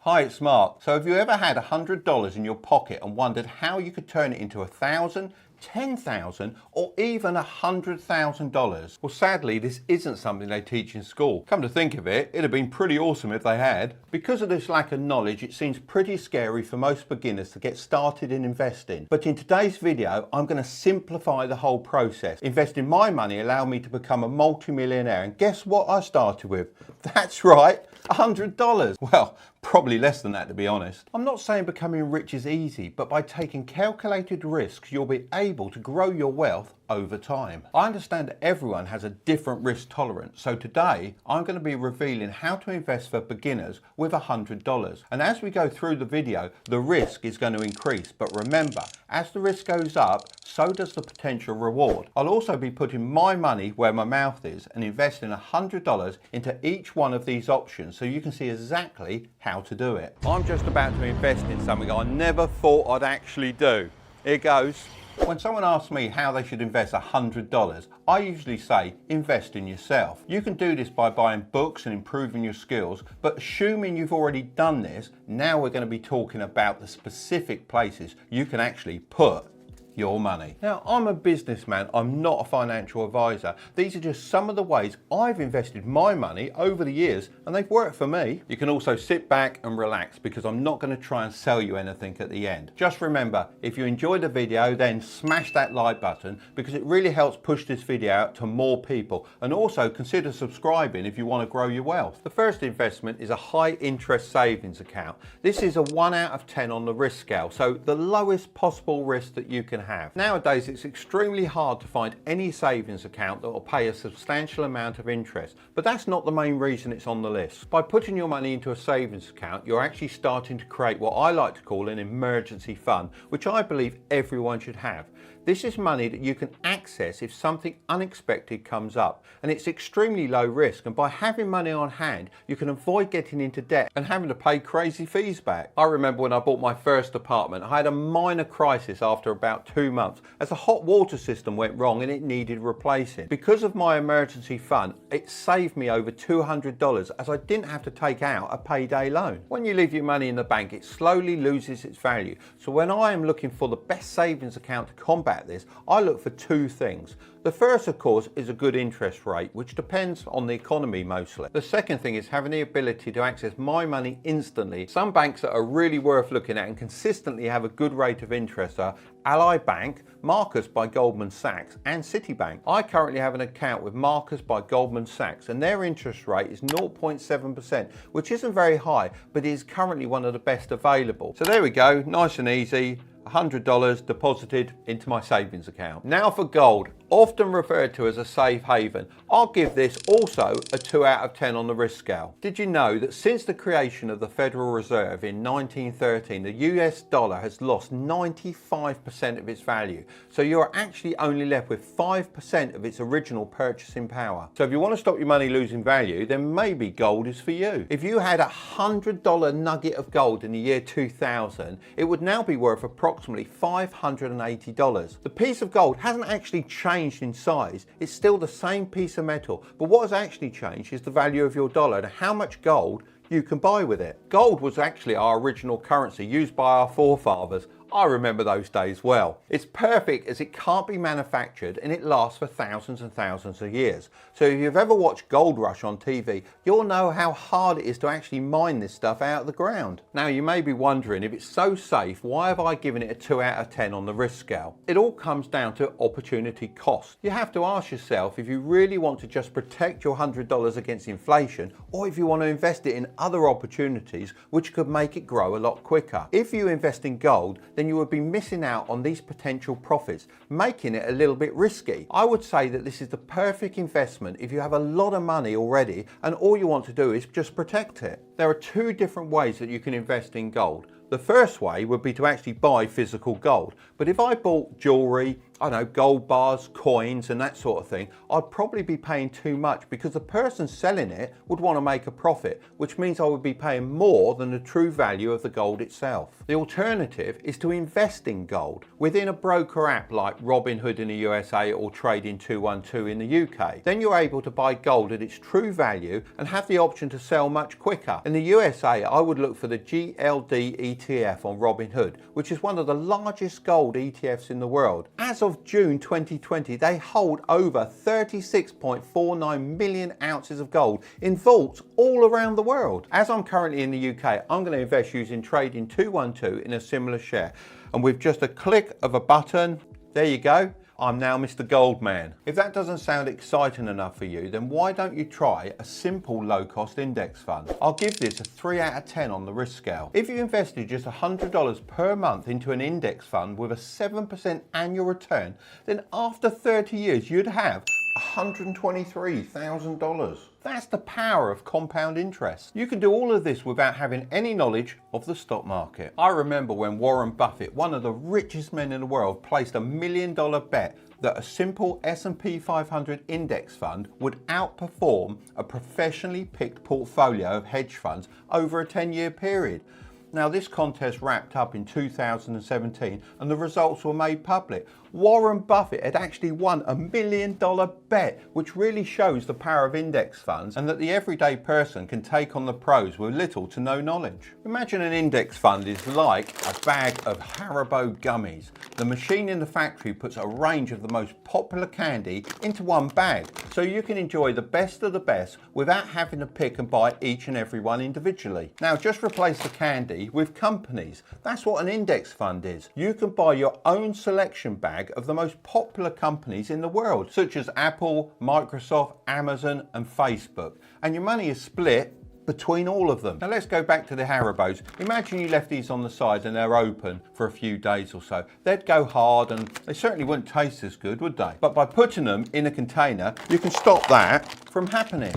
Hi, it's Mark. So have you ever had $100 in your pocket and wondered how you could turn it into $1,000, $10,000 or even $100,000? Well, sadly, this isn't something they teach in school. Come to think of it, it'd have been pretty awesome if they had. Because of this lack of knowledge, it seems pretty scary for most beginners to get started in investing. But in today's video, I'm going to simplify the whole process. Investing my money allowed me to become a multi-millionaire. And guess what I started with? That's right, $100. Well, probably less than that, to be honest. I'm not saying becoming rich is easy, but by taking calculated risks, you'll be able to grow your wealth over time. I understand that everyone has a different risk tolerance, so today I'm going to be revealing how to invest for beginners with $100. And as we go through the video, the risk is going to increase, but remember, as the risk goes up, so does the potential reward. I'll also be putting my money where my mouth is and investing $100 into each one of these options so you can see exactly how to do it. I'm just about to invest in something I never thought I'd actually do. Here goes. When someone asks me how they should invest $100, I usually say invest in yourself. You can do this by buying books and improving your skills, but assuming you've already done this, now we're going to be talking about the specific places you can actually put your money. Now, I'm a businessman, I'm not a financial advisor. These are just some of the ways I've invested my money over the years and they've worked for me. You can also sit back and relax because I'm not going to try and sell you anything at the end. Just remember, if you enjoyed the video, then smash that like button because it really helps push this video out to more people. And also consider subscribing if you want to grow your wealth. The first investment is a high interest savings account. This is a 1 out of 10 on the risk scale, so the lowest possible risk that you can have. Nowadays, it's extremely hard to find any savings account that will pay a substantial amount of interest, but that's not the main reason it's on the list. By putting your money into a savings account, you're actually starting to create what I like to call an emergency fund, which I believe everyone should have. This is money that you can access if something unexpected comes up, and it's extremely low risk, and by having money on hand you can avoid getting into debt and having to pay crazy fees back. I remember when I bought my first apartment, I had a minor crisis after about 2 months as the hot water system went wrong and it needed replacing. Because of my emergency fund, it saved me over $200 as I didn't have to take out a payday loan. When you leave your money in the bank, it slowly loses its value, so when I am looking for the best savings account to combat this, I look for two things. The first, of course, is a good interest rate, which depends on the economy mostly. The second thing is having the ability to access my money instantly. Some banks that are really worth looking at and consistently have a good rate of interest are Ally Bank, Marcus by Goldman Sachs and Citibank. I currently have an account with Marcus by Goldman Sachs and their interest rate is 0.7%, which isn't very high, but is currently one of the best available. So there we go, nice and easy. $100 deposited into my savings account. Now for gold, often referred to as a safe haven. I'll give this also a 2 out of 10 on the risk scale. Did you know that since the creation of the Federal Reserve in 1913, the US dollar has lost 95% of its value? So you're actually only left with 5% of its original purchasing power. So if you want to stop your money losing value, then maybe gold is for you. If you had a $100 nugget of gold in the year 2000, it would now be worth approximately $580. The piece of gold hasn't actually changed in size, it's still the same piece of metal, but what has actually changed is the value of your dollar and how much gold you can buy with it. Gold was actually our original currency used by our forefathers. I remember those days well. It's perfect as it can't be manufactured and it lasts for thousands and thousands of years. So if you've ever watched Gold Rush on TV, you'll know how hard it is to actually mine this stuff out of the ground. Now you may be wondering, if it's so safe, why have I given it a 2 out of 10 on the risk scale? It all comes down to opportunity cost. You have to ask yourself if you really want to just protect your $100 against inflation, or if you want to invest it in other opportunities which could make it grow a lot quicker. If you invest in gold, then you would be missing out on these potential profits, making it a little bit risky. I would say that this is the perfect investment if you have a lot of money already and all you want to do is just protect it. There are two different ways that you can invest in gold. The first way would be to actually buy physical gold, but if I bought jewelry, I don't know, gold bars, coins and that sort of thing, I'd probably be paying too much because the person selling it would want to make a profit, which means I would be paying more than the true value of the gold itself. The alternative is to invest in gold within a broker app like Robinhood in the USA or Trading 212 in the UK. Then you're able to buy gold at its true value and have the option to sell much quicker. In the USA, I would look for the GLD ETF on Robinhood, which is one of the largest gold ETFs in the world. As of June 2020, they hold over 36.49 million ounces of gold in vaults all around the world. As I'm currently in the UK, I'm going to invest using Trading 212 in a similar share. And with just a click of a button, there you go. I'm now Mr. Goldman. If that doesn't sound exciting enough for you, then why don't you try a simple low-cost index fund? I'll give this a 3 out of 10 on the risk scale. If you invested just $100 per month into an index fund with a 7% annual return, then after 30 years, you'd have $123,000. That's the power of compound interest. You can do all of this without having any knowledge of the stock market. I remember when Warren Buffett, one of the richest men in the world, placed $1 million bet that a simple S&P 500 index fund would outperform a professionally picked portfolio of hedge funds over a 10-year period. Now, this contest wrapped up in 2017 and the results were made public. Warren Buffett had actually won $1 million bet, which really shows the power of index funds and that the everyday person can take on the pros with little to no knowledge. Imagine an index fund is like a bag of Haribo gummies. The machine in the factory puts a range of the most popular candy into one bag, so you can enjoy the best of the best without having to pick and buy each and every one individually. Now, just replace the candy with companies. That's what an index fund is. You can buy your own selection bag of the most popular companies in the world, such as Apple, Microsoft, Amazon, and Facebook. And your money is split between all of them. Now let's go back to the Haribos. Imagine you left these on the side and they're open for a few days or so. They'd go hard and they certainly wouldn't taste as good, would they? But by putting them in a container, you can stop that from happening.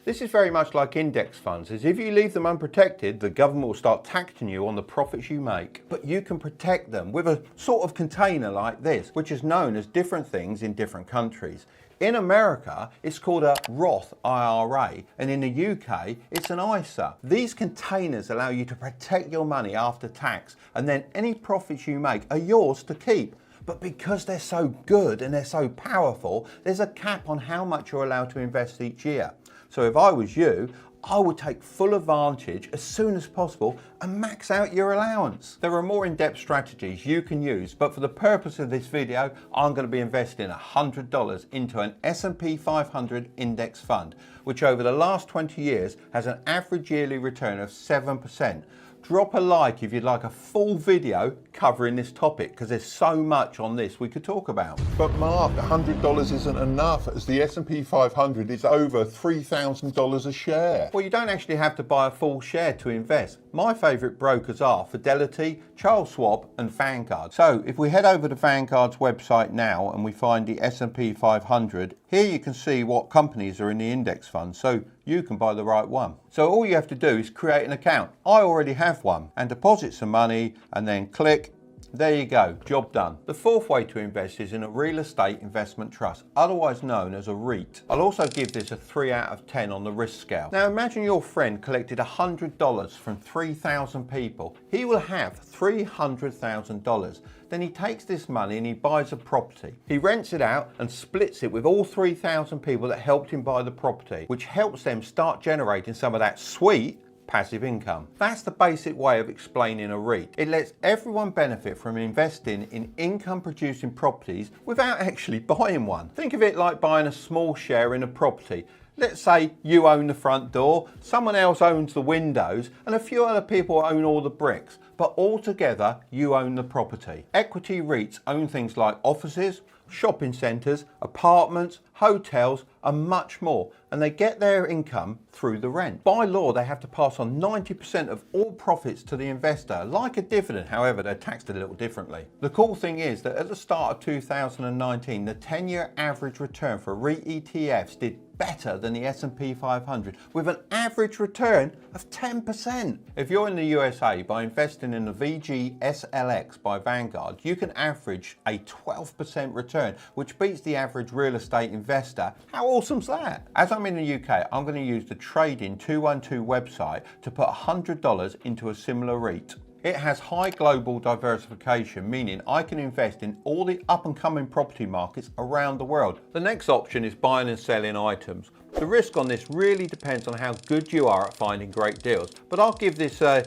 This is very much like index funds, as if you leave them unprotected, the government will start taxing you on the profits you make. But you can protect them with a sort of container like this, which is known as different things in different countries. In America, it's called a Roth IRA, and in the UK, it's an ISA. These containers allow you to protect your money after tax, and then any profits you make are yours to keep. But because they're so good and they're so powerful, there's a cap on how much you're allowed to invest each year. So if I was you, I would take full advantage as soon as possible and max out your allowance. There are more in-depth strategies you can use, but for the purpose of this video, I'm going to be investing $100 into an S&P 500 index fund, which over the last 20 years has an average yearly return of 7%. Drop a like if you'd like a full video covering this topic, because there's so much on this we could talk about. But Mark, $100 isn't enough, as the S&P 500 is over $3,000 a share. Well, you don't actually have to buy a full share to invest. My favourite brokers are Fidelity, Charles Schwab and Vanguard. So if we head over to Vanguard's website now and we find the S&P 500, here you can see what companies are in the index fund, so you can buy the right one. So all you have to do is create an account. I already have one, and deposit some money and then click. There you go, job done. The fourth way to invest is in a real estate investment trust, otherwise known as a REIT. I'll also give this a 3 out of 10 on the risk scale. Now imagine your friend collected $100 from 3,000 people. He will have $300,000. Then he takes this money and he buys a property. He rents it out and splits it with all 3,000 people that helped him buy the property, which helps them start generating some of that sweet passive income. That's the basic way of explaining a REIT. It lets everyone benefit from investing in income producing properties without actually buying one. Think of it like buying a small share in a property. Let's say you own the front door, someone else owns the windows, and a few other people own all the bricks. But altogether, you own the property. Equity REITs own things like offices, shopping centres, apartments, hotels, and much more, and they get their income through the rent. By law, they have to pass on 90% of all profits to the investor, like a dividend. However, they're taxed a little differently. The cool thing is that at the start of 2019, the 10-year average return for REIT ETFs did better than the S&P 500 with an average return of 10%. If you're in the USA, by investing in the VGSLX by Vanguard, you can average a 12% return, which beats the average real estate investor. How awesome's that? As I'm in the UK, I'm going to use the Trading 212 website to put $100 into a similar REIT. It has high global diversification, meaning I can invest in all the up and coming property markets around the world. The next option is buying and selling items. The risk on this really depends on how good you are at finding great deals, but I'll give this a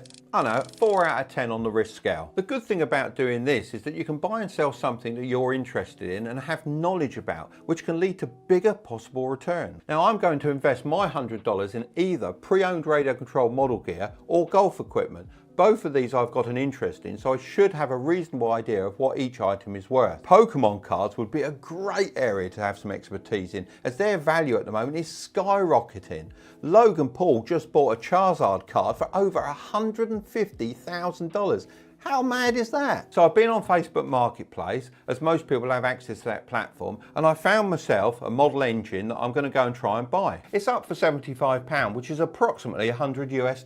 4 out of 10 on the risk scale. The good thing about doing this is that you can buy and sell something that you're interested in and have knowledge about, which can lead to bigger possible return. Now I'm going to invest my $100 in either pre-owned radio control model gear or golf equipment. Both of these I've got an interest in, so I should have a reasonable idea of what each item is worth. Pokemon cards would be a great area to have some expertise in, as their value at the moment is skyrocketing. Logan Paul just bought a Charizard card for over $150,000. How mad is that? So I've been on Facebook Marketplace, as most people have access to that platform, and I found myself a model engine that I'm going to go and try and buy. It's up for £75, which is approximately $100 US.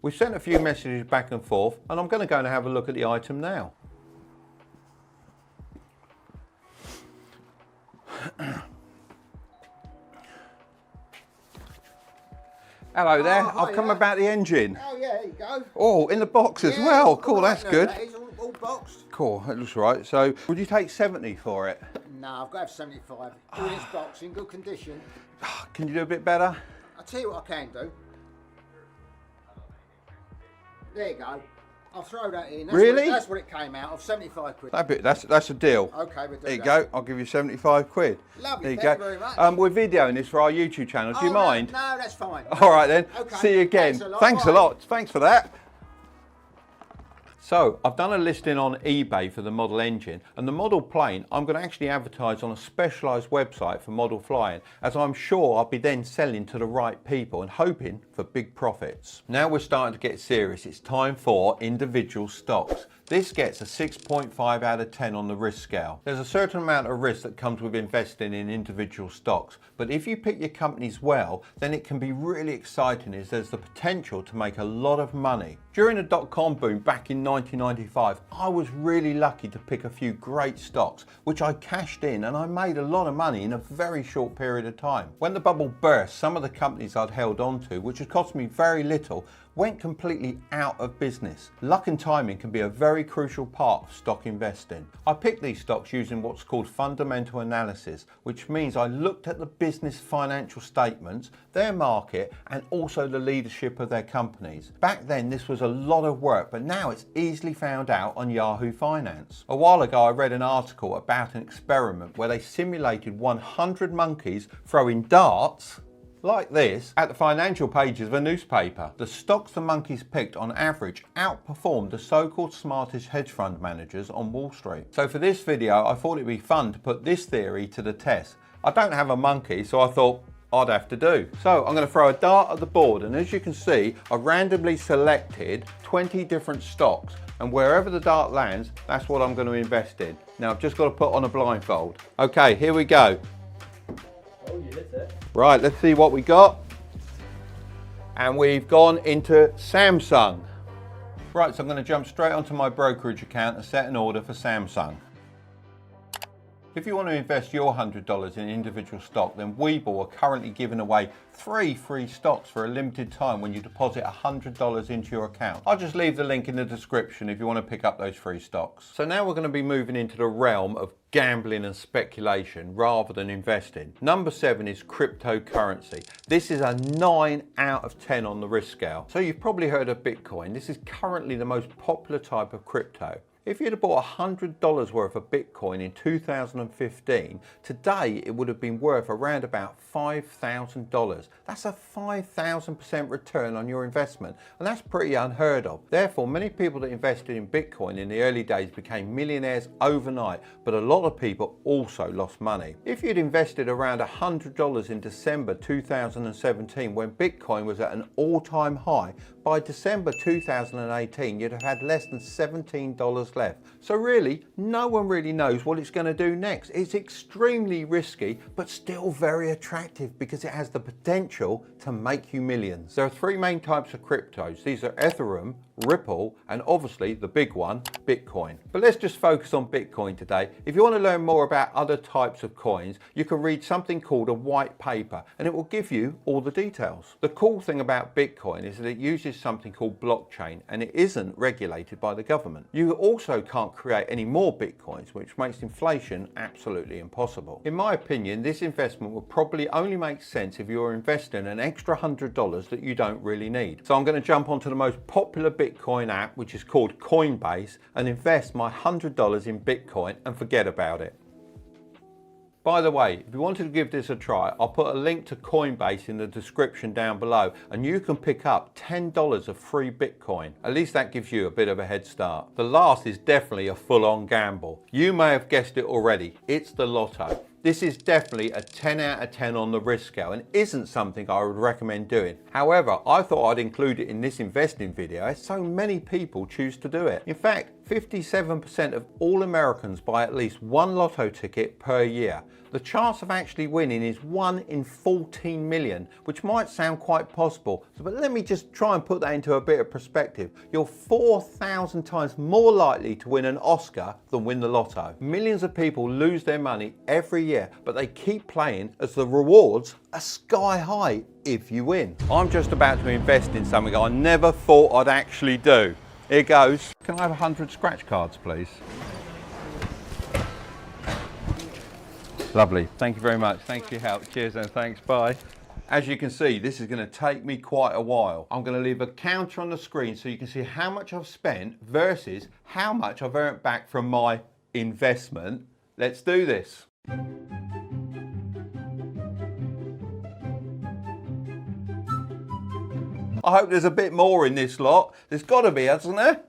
We've sent a few messages back and forth, and I'm going to go and have a look at the item now. Hello there, I've come about the engine. Oh yeah, there you go. Oh, in the box as well. Cool, that's good. That is all boxed. Cool, that looks right. So, would you take 70 for it? No, I've got to have 75. All in its box, in good condition. Can you do a bit better? I'll tell you what I can do. There you go. I'll throw that in. Really? That's what it came out of, 75 quid. That's a deal. Okay, we'll do There you that. go, I'll give you 75 quid. Lovely, there you thank go. you very much. We're videoing this for our YouTube channel, do you mind? No, that's fine. All right then, Okay. see you again. Thanks a lot. Thanks for that. So I've done a listing on eBay for the model engine, and the model plane I'm going to actually advertise on a specialised website for model flying, as I'm sure I'll be then selling to the right people and hoping for big profits. Now we're starting to get serious. It's time for individual stocks. This gets a 6.5 out of 10 on the risk scale. There's a certain amount of risk that comes with investing in individual stocks, but if you pick your companies well, then it can be really exciting, as there's the potential to make a lot of money. During the dot-com boom back in 1995, I was really lucky to pick a few great stocks, which I cashed in, and I made a lot of money in a very short period of time. When the bubble burst, some of the companies I'd held on to, which had cost me very little, went completely out of business. Luck and timing can be a very crucial part of stock investing. I picked these stocks using what's called fundamental analysis, which means I looked at the business financial statements, their market, and also the leadership of their companies. Back then this was a lot of work, but now it's easily found out on Yahoo Finance. A while ago I read an article about an experiment where they simulated 100 monkeys throwing darts like this at the financial pages of a newspaper. The stocks the monkeys picked on average outperformed the so-called smartest hedge fund managers on Wall Street. So for this video I thought it'd be fun to put this theory to the test. I don't have a monkey, so I thought I'd have to do. So I'm going to throw a dart at the board, and as you can see I randomly selected 20 different stocks, and wherever the dart lands that's what I'm going to invest in. Now I've just got to put on a blindfold. Okay, here we go. Oh, you hit it. Right, let's see what we got. And we've gone into Samsung. Right, so I'm going to jump straight onto my brokerage account and set an order for Samsung. If you want to invest your $100 in individual stock, then Webull are currently giving away 3 free stocks for a limited time when you deposit $100 into your account. I'll just leave the link in the description if you want to pick up those free stocks. So now we're going to be moving into the realm of gambling and speculation rather than investing. Number 7 is cryptocurrency. This is a 9 out of 10 on the risk scale. So you've probably heard of Bitcoin. This is currently the most popular type of crypto. If you'd have bought $100 worth of Bitcoin in 2015, today it would have been worth around about $5,000. That's a 5,000% return on your investment, and that's pretty unheard of. Therefore, many people that invested in Bitcoin in the early days became millionaires overnight, but a lot of people also lost money. If you'd invested around $100 in December 2017 when Bitcoin was at an all-time high, by December 2018 you'd have had less than $17 left. So really, no one really knows what it's going to do next. It's extremely risky, but still very attractive because it has the potential to make you millions. There are 3 main types of cryptos. These are Ethereum, Ripple, and obviously the big one, Bitcoin. But let's just focus on Bitcoin today. If you want to learn more about other types of coins, you can read something called a white paper, and it will give you all the details. The cool thing about Bitcoin is that it uses uses something called blockchain and it isn't regulated by the government. You also can't create any more Bitcoins, which makes inflation absolutely impossible. In my opinion, this investment would probably only make sense if you're investing an extra $100 that you don't really need. So I'm going to jump onto the most popular Bitcoin app, which is called Coinbase, and invest my $100 in Bitcoin and forget about it. By the way, if you wanted to give this a try, I'll put a link to Coinbase in the description down below and you can pick up $10 of free Bitcoin. At least that gives you a bit of a head start. The last is definitely a full-on gamble. You may have guessed it already, it's the lotto. This is definitely a 10 out of 10 on the risk scale and isn't something I would recommend doing. However, I thought I'd include it in this investing video as so many people choose to do it. In fact, 57% of all Americans buy at least one lotto ticket per year. The chance of actually winning is 1 in 14 million, which might sound quite possible, but let me just try and put that into a bit of perspective. You're 4,000 times more likely to win an Oscar than win the lotto. Millions of people lose their money every year, but they keep playing as the rewards are sky high if you win. I'm just about to invest in something I never thought I'd actually do. Here goes. Can I have 100 scratch cards, please? Lovely. Thank you very much. Thanks for your help. Cheers and thanks. Bye. As you can see, this is going to take me quite a while. I'm going to leave a counter on the screen so you can see how much I've spent versus how much I've earned back from my investment. Let's do this. I hope there's a bit more in this lot. There's got to be, hasn't there?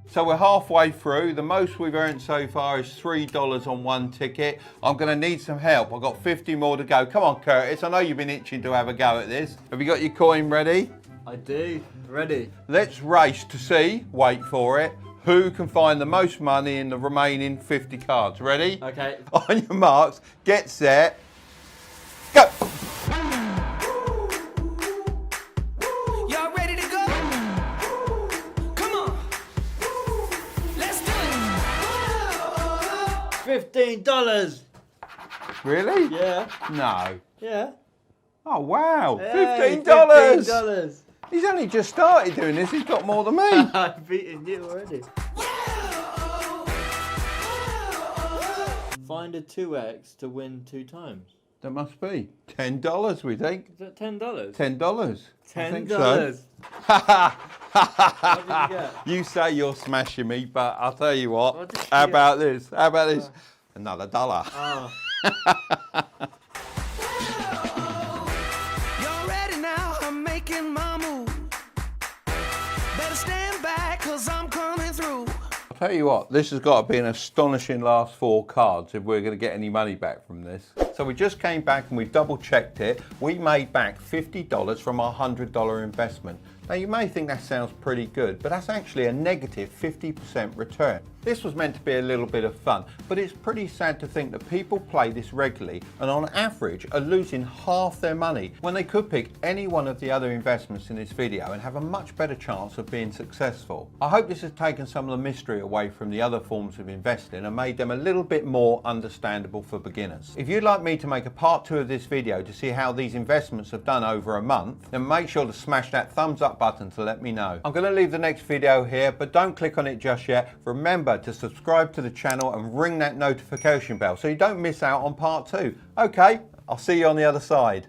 So we're halfway through. The most we've earned so far is $3 on one ticket. I'm going to need some help. I've got 50 more to go. Come on, Curtis. I know you've been itching to have a go at this. Have you got your coin ready? I do. Ready. Let's race to see, wait for it, who can find the most money in the remaining 50 cards. Ready? Okay. On your marks, get set, go! Y'all ready to go? Come on. Let's do it. $15. Really? Yeah. No. Yeah. Oh, wow. Hey, $15. $15. He's only just started doing this. He's got more than me. I've beaten you already. Find a 2x to win 2 times. That must be $10, we think. Is that $10? $10. I think so. $10. What did you get? You say you're smashing me, but I'll tell you what. What did you How get? about this? How about this? Another $1. Oh. Y'all ready now? I'm making my move. Better stand back, cause I'm coming through. I'll tell you what, this has got to be an astonishing last 4 cards if we're going to get any money back from this. So we just came back and we've double checked it. We made back $50 from our $100 investment. Now you may think that sounds pretty good, but that's actually a negative 50% return. This was meant to be a little bit of fun, but it's pretty sad to think that people play this regularly and on average are losing half their money when they could pick any one of the other investments in this video and have a much better chance of being successful. I hope this has taken some of the mystery away from the other forms of investing and made them a little bit more understandable for beginners. If you'd like me to make a part 2 of this video to see how these investments have done over a month, then make sure to smash that thumbs up button to let me know. I'm going to leave the next video here, but don't click on it just yet. Remember to subscribe to the channel and ring that notification bell so you don't miss out on part 2. Okay, I'll see you on the other side.